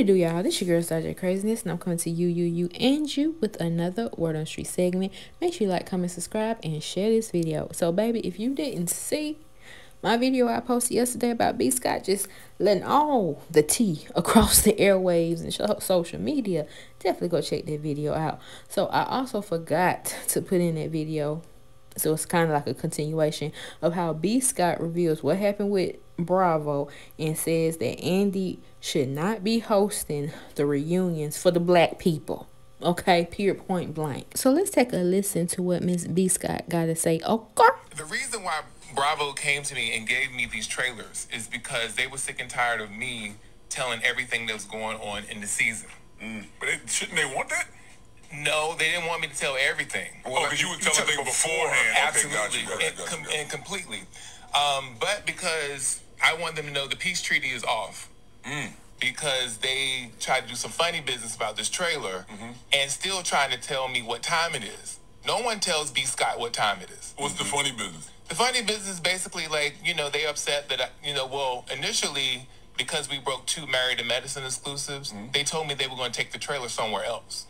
it do, y'all? This your girl, Star Craziness, and I'm coming to you, and you with another Word on the Street segment. Make sure you like, comment, subscribe, and share this video. So, baby, if you didn't see my video I posted yesterday about B. Scott just letting all the tea across the airwaves and social media, definitely go check that video out. So, I also forgot to put in that video. So it's kind of like a continuation of how B. Scott reveals what happened with Bravo and says that Andy should not be hosting the reunions for the black people. Okay, period, point blank. So let's take a listen to what Miss B. Scott got to say. Okay. The reason why Bravo came to me and gave me these trailers is because they were sick and tired of me telling everything that was going on in the season. But shouldn't they want that? No, they didn't want me to tell everything. Well, because you were telling things beforehand. Absolutely, Okay, got you. and completely. But because I want them to know the peace treaty is off. Because they tried to do some funny business about this trailer and still trying to tell me what time it is. No one tells B. Scott what time it is. What's the funny business? The funny business is basically like, they upset that, initially, because we broke 2 Married to Medicine exclusives, they told me they were going to take the trailer somewhere else.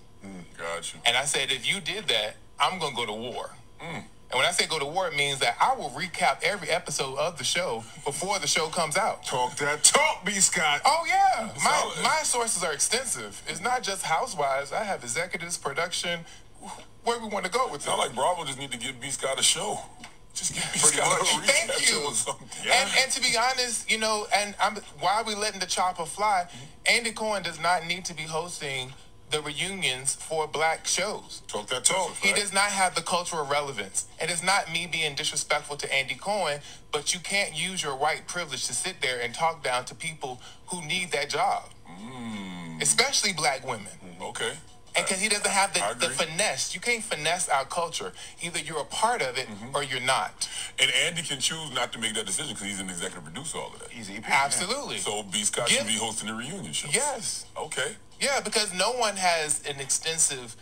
Gotcha. And I said, if you did that, I'm going to go to war. And when I say go to war, it means that I will recap every episode of the show before the show comes out. Talk that talk, B. Scott. Oh, yeah. My sources are extensive. It's not just Housewives. I have executives, production, where we want to go with it. Sound like Bravo just need to give B. Scott a show. Just give B. Scott a recap. Thank you. Or something. And to be honest, why are we letting the chopper fly? Andy Cohen does not need to be hosting the reunions for black shows. Talk that talk. He does not have the cultural relevance. And it's not me being disrespectful to Andy Cohen, but you can't use your white privilege to sit there and talk down to people who need that job. Especially black women. Okay. And because he doesn't have the finesse. You can't finesse our culture. Either you're a part of it or you're not. And Andy can choose not to make that decision because he's an executive producer, all of that. Easy. Absolutely. So B. Scott should be hosting the reunion show. Yes. Okay. Yeah, because no one has an extensive,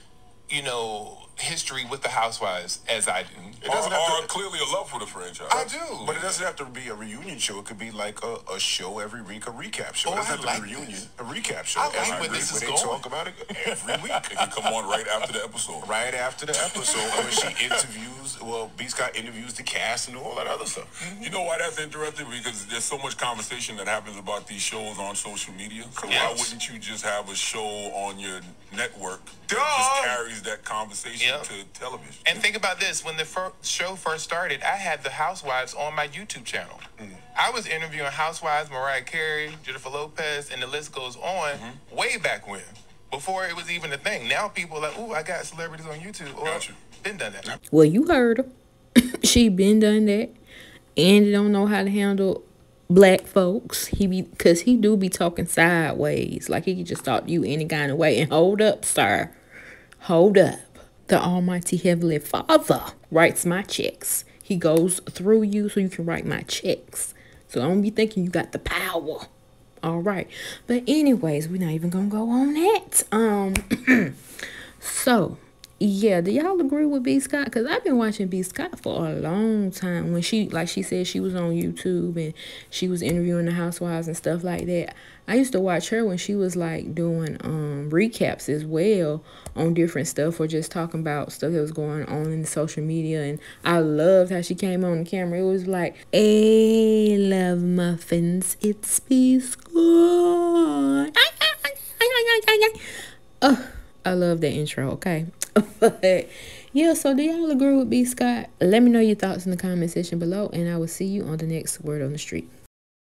history with the Housewives as I do. It doesn't have to, clearly a love for the franchise. I do. But it doesn't have to be a reunion show. It could be like a show every week, a recap show. Oh, it doesn't I have to like be a reunion. this. A recap show. I like where this is they going. talk about it every week. It can come on right after the episode. Right after the episode when she interviews, B. Scott interviews the cast and all that other stuff. You know why that's interesting? Because there's so much conversation that happens about these shows on social media. So why wouldn't you just have a show on your network that just carries that conversation to television? And think about this. When the show first started, I had the Housewives on my YouTube channel. I was interviewing Housewives, Mariah Carey, Jennifer Lopez, and the list goes on way back when, before it was even a thing. Now people are like, ooh, I got celebrities on YouTube. Or been done that. Well, you heard her. She been done that. Andy don't know how to handle black folks. Because he do be talking sideways. Like he can just talk to you any kind of way. And hold up, sir. Hold up. The Almighty Heavenly Father writes my checks. He goes through you so you can write my checks. So don't be thinking you got the power. All right. But anyways, we're not even going to go on that. So, yeah, do y'all agree with B. Scott? Because I've been watching B. Scott for a long time. When she said she was on YouTube and she was interviewing the Housewives and stuff like that. I used to watch her when she was like doing recaps as well on different stuff or just talking about stuff that was going on in the social media. And I loved how she came on the camera. It was like, hey, love muffins, it's B. Scott. I love that intro, okay? But yeah, so do y'all agree with B. Scott? Let me know your thoughts in the comment section below, and I will see you on the next Word on the Street.